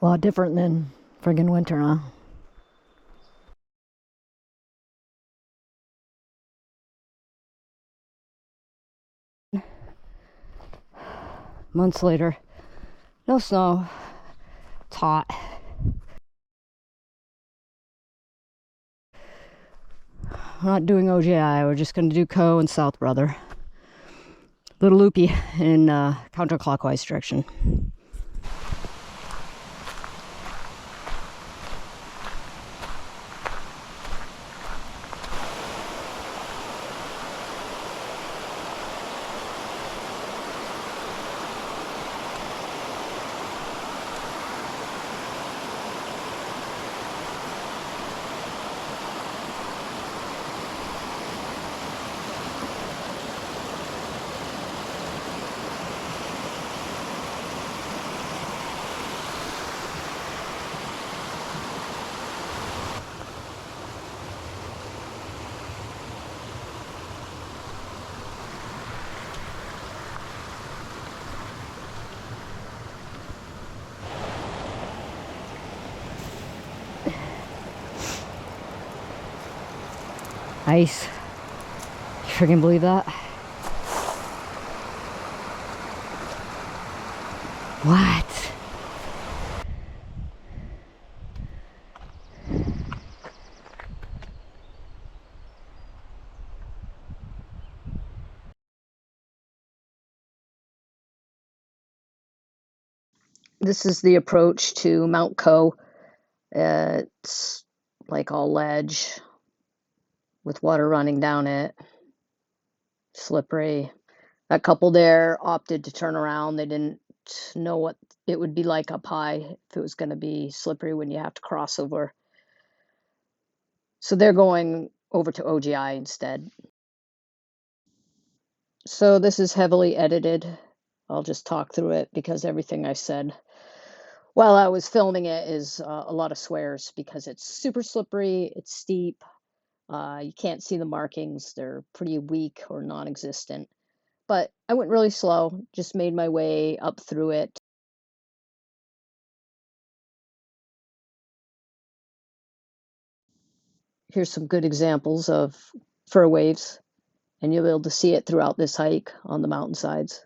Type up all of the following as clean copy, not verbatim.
A lot different than friggin' winter, huh? Months later, no snow. It's hot. We're not doing OGI. We're just going to do Coe and South Brother. Little loopy in counterclockwise direction. Ice. You freaking believe that? What? This is the approach to Mount Coe. It's like all ledge with water running down it, slippery. That couple there opted to turn around. They didn't know what it would be like up high if it was going to be slippery when you have to cross over. So they're going over to OGI instead. So this is heavily edited. I'll just talk through it because everything I said while I was filming it is a lot of swears because it's super slippery, it's steep, you can't see the markings, they're pretty weak or non-existent. But I went really slow, just made my way up through it. Here's some good examples of fur waves, and you'll be able to see it throughout this hike on the mountainsides.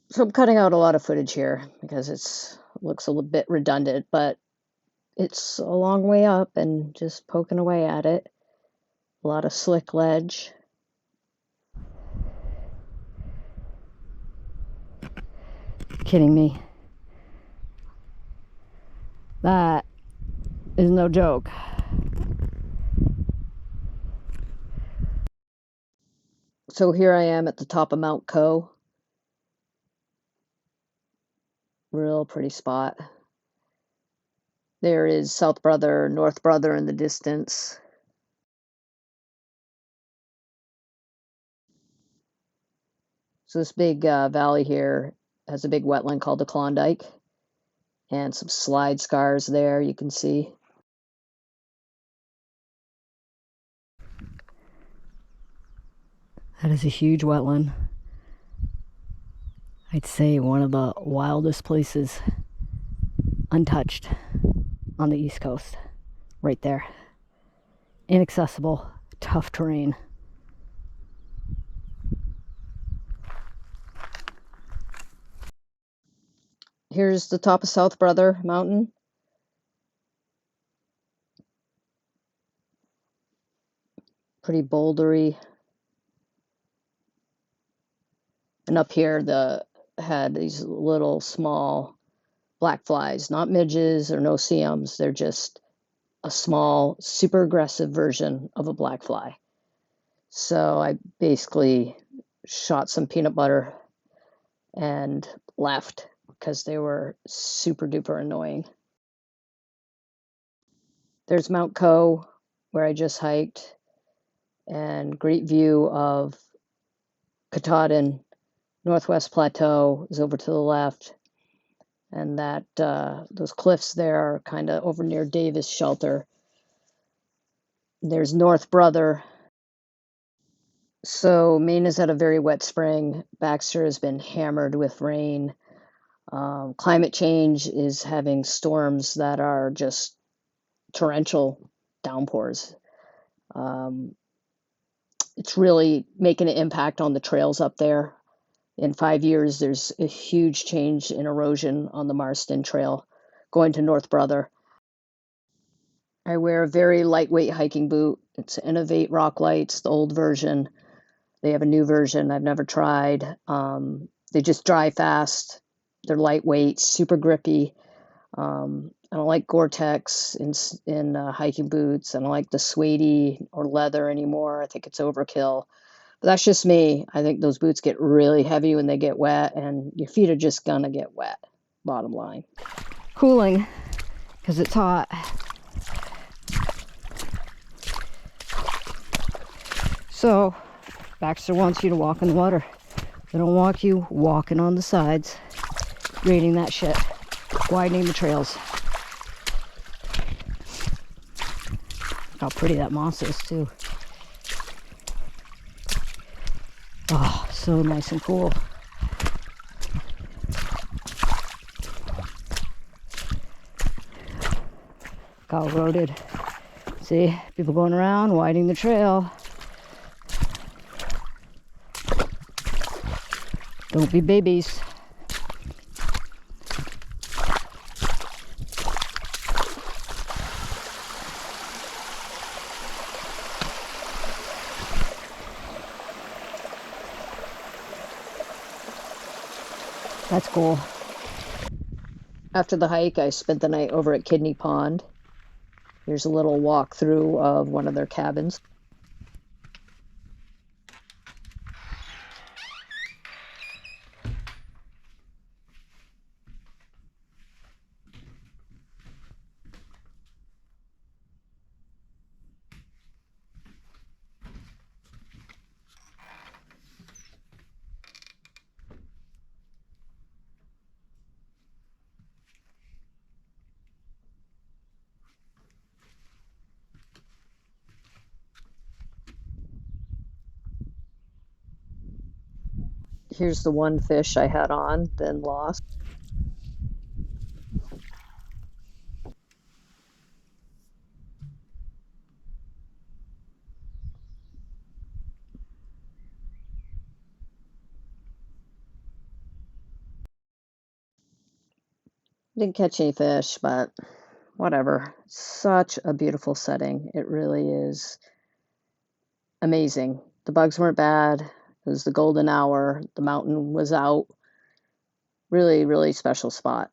So I'm cutting out a lot of footage here because it looks a little bit redundant, but it's a long way up and just poking away at it. A lot of slick ledge. Kidding me. That is no joke. So here I am at the top of Mount Coe. Real pretty spot. There is South Brother, North Brother in the distance. So this big valley here has a big wetland called the Klondike and some slide scars there you can see. That is a huge wetland. I'd say one of the wildest places untouched on the East Coast. Right there. Inaccessible, tough terrain. Here's the top of South Brother Mountain. Pretty bouldery. And up here, had these little small black flies, not midges or no-see-ums. They're just a small, super aggressive version of a black fly. So I basically shot some peanut butter and left because they were super duper annoying. There's Mount Coe, where I just hiked, and great view of Katahdin. Northwest Plateau is over to the left, and those cliffs there are kind of over near Davis Shelter. There's North Brother. So Maine has had a very wet spring. Baxter has been hammered with rain. Climate change is having storms that are just torrential downpours. Um, it's really making an impact on the trails up there. In 5 years, there's a huge change in erosion on the Marston Trail going to North Brother. I wear a very lightweight hiking boot. It's Innovate Rock Lights, the old version. They have a new version I've never tried. They just dry fast. They're lightweight, super grippy. I don't like Gore-Tex in hiking boots. I don't like the suede or leather anymore. I think it's overkill. But that's just me. I think those boots get really heavy when they get wet, and your feet are just gonna get wet, bottom line. Cooling, because it's hot. So, Baxter wants you to walk in the water. They don't want you walking on the sides, grading that shit, widening the trails. How pretty that moss is, too. Oh, so nice and cool. Look how eroded. See, people going around, widening the trail. Don't be babies. That's cool. After the hike, I spent the night over at Kidney Pond. Here's a little walkthrough of one of their cabins. Here's the one fish I had on, then lost. Didn't catch any fish, but whatever. Such a beautiful setting. It really is amazing. The bugs weren't bad. It was the golden hour. The mountain was out. Really, really special spot.